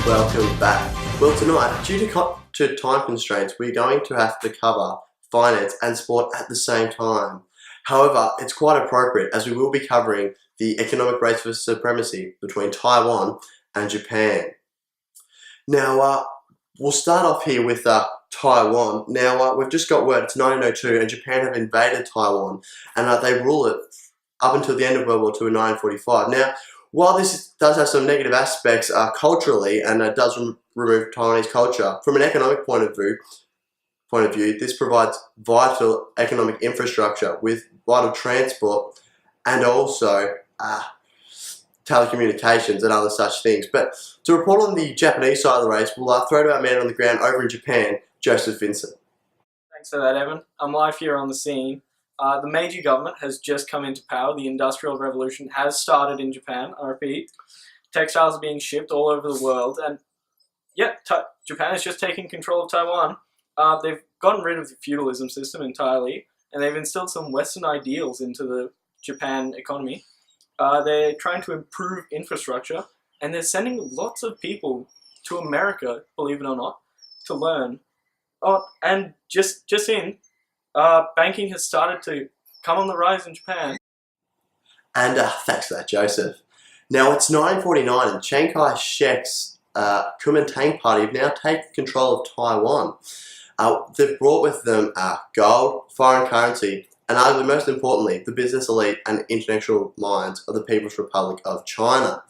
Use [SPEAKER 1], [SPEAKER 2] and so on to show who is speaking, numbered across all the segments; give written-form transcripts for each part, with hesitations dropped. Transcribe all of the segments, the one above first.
[SPEAKER 1] Welcome back. Well, tonight, due to time constraints, we're going to have to cover finance and sport at the same time. However, it's quite appropriate as we will be covering the economic race for supremacy between Taiwan and Japan. Now, we'll start off here with Taiwan. Now, we've just got word it's 1902 and Japan have invaded Taiwan, and they rule it up until the end of World War II in 1945. Now, while this does have some negative aspects culturally, and it does remove Taiwanese culture, from an economic point of view, this provides vital economic infrastructure with vital transport and also telecommunications and other such things. But to report on the Japanese side of the race, we'll throw to our man on the ground over in Japan, Joseph Vincent.
[SPEAKER 2] Thanks for that, Evan. I'm live here on the scene. The Meiji government has just come into power. The Industrial Revolution has started in Japan, I repeat. Textiles are being shipped all over the world, and Japan is just taking control of Taiwan. They've gotten rid of the feudalism system entirely, and they've instilled some Western ideals into the Japan economy. They're trying to improve infrastructure, and they're sending lots of people to America, believe it or not, to learn. Oh, and just in, banking has started to come on the rise in Japan.
[SPEAKER 1] And thanks for that, Joseph. Now, it's 1949 and Chiang Kai-shek's Kuomintang party have now taken control of Taiwan. They've brought with them gold, foreign currency, and arguably most importantly, the business elite and intellectual minds of the People's Republic of China.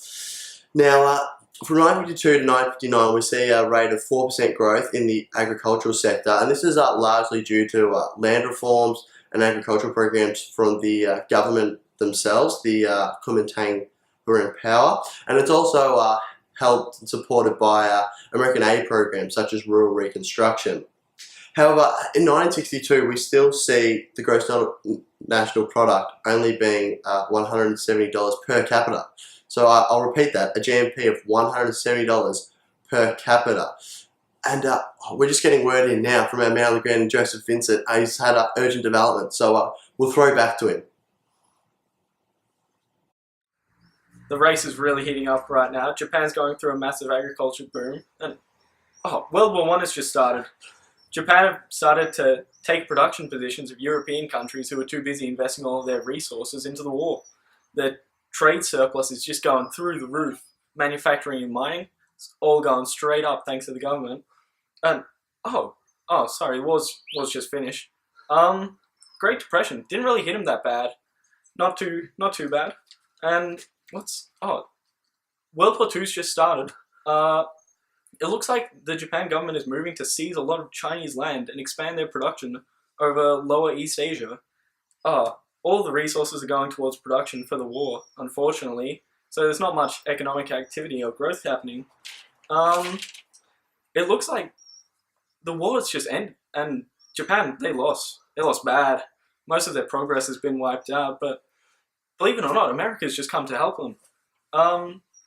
[SPEAKER 1] Now, from 1952 to 1959, we see a rate of 4% growth in the agricultural sector, and this is largely due to land reforms and agricultural programs from the government themselves, the Kuomintang who are in power, and it's also helped and supported by American aid programs such as rural reconstruction. However, in 1962, we still see the gross national product only being $170 per capita. So I'll repeat that, a GNP of $170 per capita. And we're just getting word in now from our man on the ground, Joseph Vincent. He's had urgent development, so we'll throw back to him.
[SPEAKER 2] The race is really heating up right now. Japan's going through a massive agriculture boom. And World War I has just started. Japan have started to take production positions of European countries who were too busy investing all of their resources into the war. The trade surplus is just going through the roof. Manufacturing and mining, it's all going straight up thanks to the government. And sorry, the war's just finished. Great Depression didn't really hit him that bad. Not too bad. And World War II's just started. It looks like the Japan government is moving to seize a lot of Chinese land and expand their production over Lower East Asia. All the resources are going towards production for the war, unfortunately, so there's not much economic activity or growth happening. It looks like the war has just ended, and Japan, they lost. They lost bad. Most of their progress has been wiped out, but believe it or not, America's just come to help them.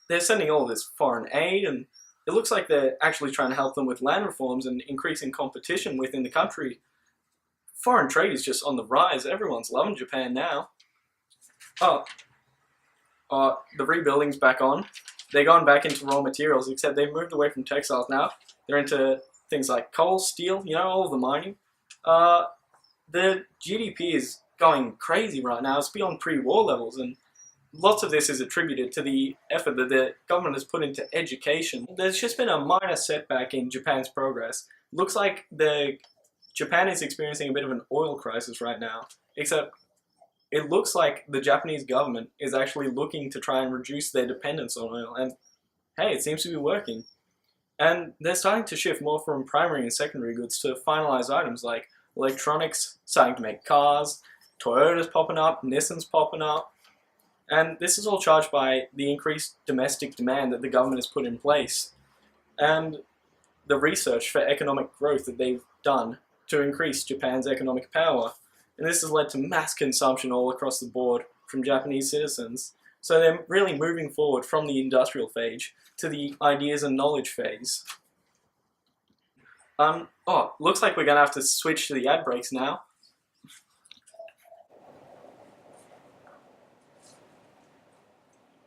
[SPEAKER 2] They're sending all this foreign aid, and it looks like they're actually trying to help them with land reforms and increasing competition within the country. Foreign trade is just on the rise. Everyone's loving Japan now. The rebuilding's back on. They're going back into raw materials, except they've moved away from textiles now. They're into things like coal, steel, all of the mining. The GDP is going crazy right now. It's beyond pre-war levels, and lots of this is attributed to the effort that the government has put into education. There's just been a minor setback in Japan's progress. Looks like Japan is experiencing a bit of an oil crisis right now, except it looks like the Japanese government is actually looking to try and reduce their dependence on oil, and hey, it seems to be working. And they're starting to shift more from primary and secondary goods to finalized items like electronics, starting to make cars, Toyota's popping up, Nissan's popping up. And this is all charged by the increased domestic demand that the government has put in place and the research for economic growth that they've done to increase Japan's economic power. And this has led to mass consumption all across the board from Japanese citizens. So they're really moving forward from the industrial phase to the ideas and knowledge phase. Looks like we're going to have to switch to the ad breaks now.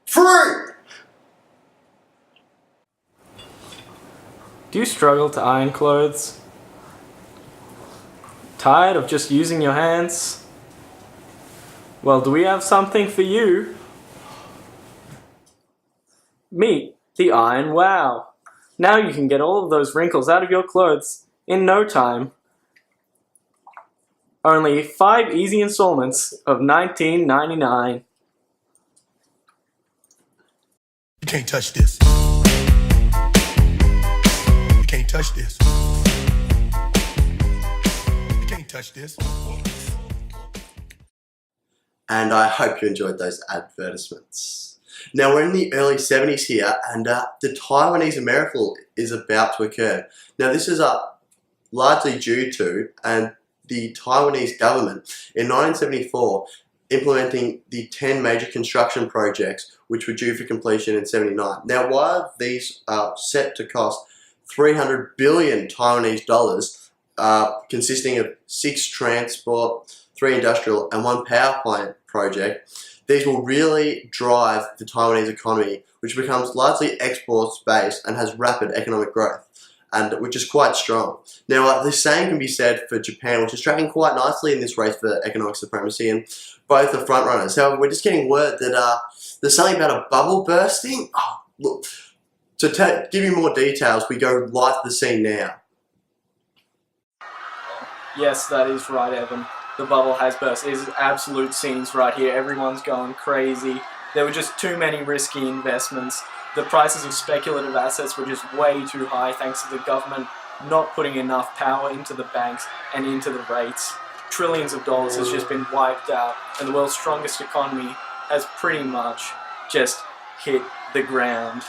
[SPEAKER 1] Fruit!
[SPEAKER 2] Do you struggle to iron clothes? Tired of just using your hands? Well, do we have something for you? Meet the Iron Wow. Now you can get all of those wrinkles out of your clothes in no time. Only 5 easy installments of $19.99.
[SPEAKER 3] You can't touch this. You can't touch this. You can't touch this.
[SPEAKER 1] And I hope you enjoyed those advertisements. Now we're in the early 70s here, and the Taiwanese miracle is about to occur. Now this is largely due to the Taiwanese government in 1974 implementing the 10 major construction projects which were due for completion in 79. Now while these are set to cost 300 billion Taiwanese dollars, consisting of 6 transport, 3 industrial and 1 power plant project, these will really drive the Taiwanese economy, which becomes largely exports based and has rapid economic growth, and which is quite strong. Now the same can be said for Japan, which is tracking quite nicely in this race for economic supremacy, and both are front runners. However, we're just getting word that there's something about a bubble bursting. Oh, look, to give you more details, we go live to the scene now.
[SPEAKER 2] Yes, that is right, Evan. The bubble has burst. It is absolute scenes right here. Everyone's going crazy. There were just too many risky investments. The prices of speculative assets were just way too high thanks to the government not putting enough power into the banks and into the rates. Trillions of dollars has just been wiped out, and the world's strongest economy has pretty much just hit the ground.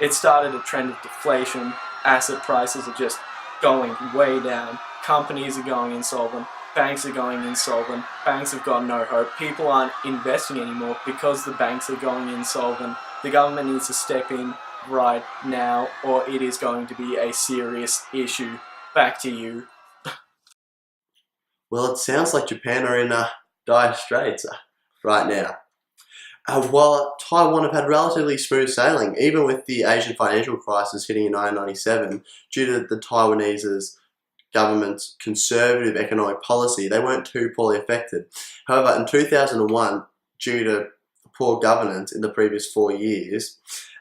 [SPEAKER 2] It started a trend of deflation. Asset prices are just going way down. Companies are going insolvent. Banks are going insolvent. Banks have got no hope. People aren't investing anymore because the banks are going insolvent. The government needs to step in right now, or it is going to be a serious issue. Back to you.
[SPEAKER 1] Well, it sounds like Japan are in dire straits right now. While Taiwan have had relatively smooth sailing, even with the Asian financial crisis hitting in 1997, due to the Taiwanese government's conservative economic policy, they weren't too poorly affected. However, in 2001, due to poor governance in the previous 4 years,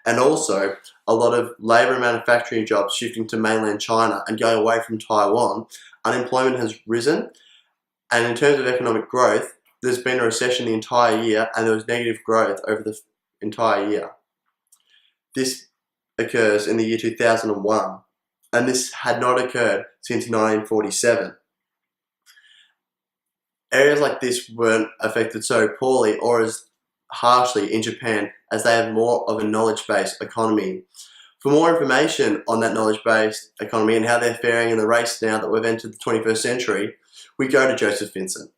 [SPEAKER 1] and also a lot of labour and manufacturing jobs shifting to mainland China and going away from Taiwan, unemployment has risen. And in terms of economic growth, there's been a recession the entire year, and there was negative growth over the entire year. This occurs in the year 2001, and this had not occurred since 1947. Areas like this weren't affected so poorly or as harshly in Japan, as they have more of a knowledge-based economy. For more information on that knowledge-based economy and how they're faring in the race now that we've entered the 21st century, we go to Joseph Vincent.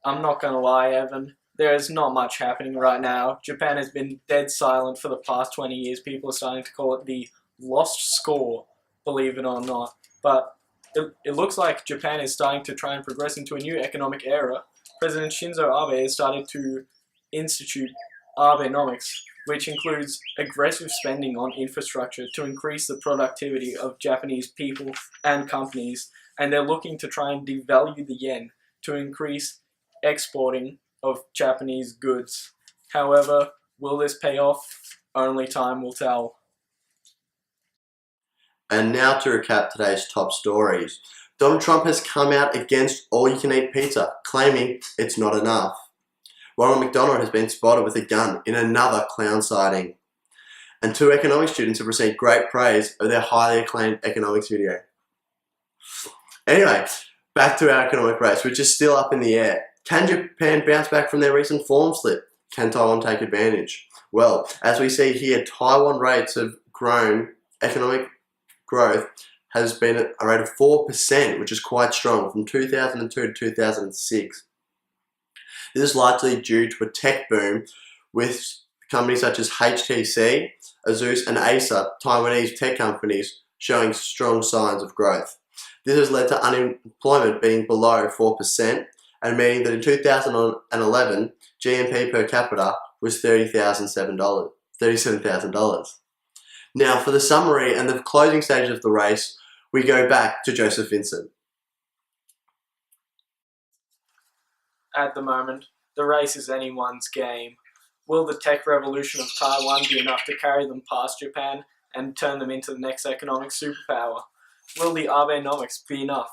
[SPEAKER 2] I'm not gonna lie, Evan. There is not much happening right now. Japan has been dead silent for the past 20 years. People are starting to call it the lost score, believe it or not. But it looks like Japan is starting to try and progress into a new economic era. President Shinzo Abe has started to institute Abenomics, which includes aggressive spending on infrastructure to increase the productivity of Japanese people and companies. And they're looking to try and devalue the yen to increase exporting of Japanese goods. However, will this pay off? Only time will tell.
[SPEAKER 1] And now to recap today's top stories. Donald Trump has come out against all-you-can-eat pizza, claiming it's not enough. Ronald McDonald has been spotted with a gun in another clown sighting. And 2 economics students have received great praise of their highly acclaimed economics video. Anyway, back to our economic race, which is still up in the air. Can Japan bounce back from their recent form slip? Can Taiwan take advantage? Well, as we see here, Taiwan rates have grown. Economic growth has been at a rate of 4%, which is quite strong, from 2002 to 2006. This is largely due to a tech boom with companies such as HTC, Asus and Acer, Taiwanese tech companies, showing strong signs of growth. This has led to unemployment being below 4%, and meaning that in 2011, GNP per capita was $37,000. Now, for the summary and the closing stage of the race, we go back to Joseph Vincent.
[SPEAKER 2] At the moment, the race is anyone's game. Will the tech revolution of Taiwan be enough to carry them past Japan and turn them into the next economic superpower? Will the Abenomics be enough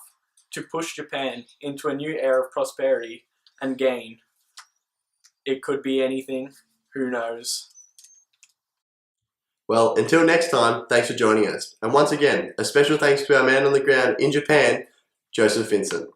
[SPEAKER 2] to push Japan into a new era of prosperity and gain? It could be anything. Who knows?
[SPEAKER 1] Well, until next time, thanks for joining us. And once again, a special thanks to our man on the ground in Japan, Joseph Vincent.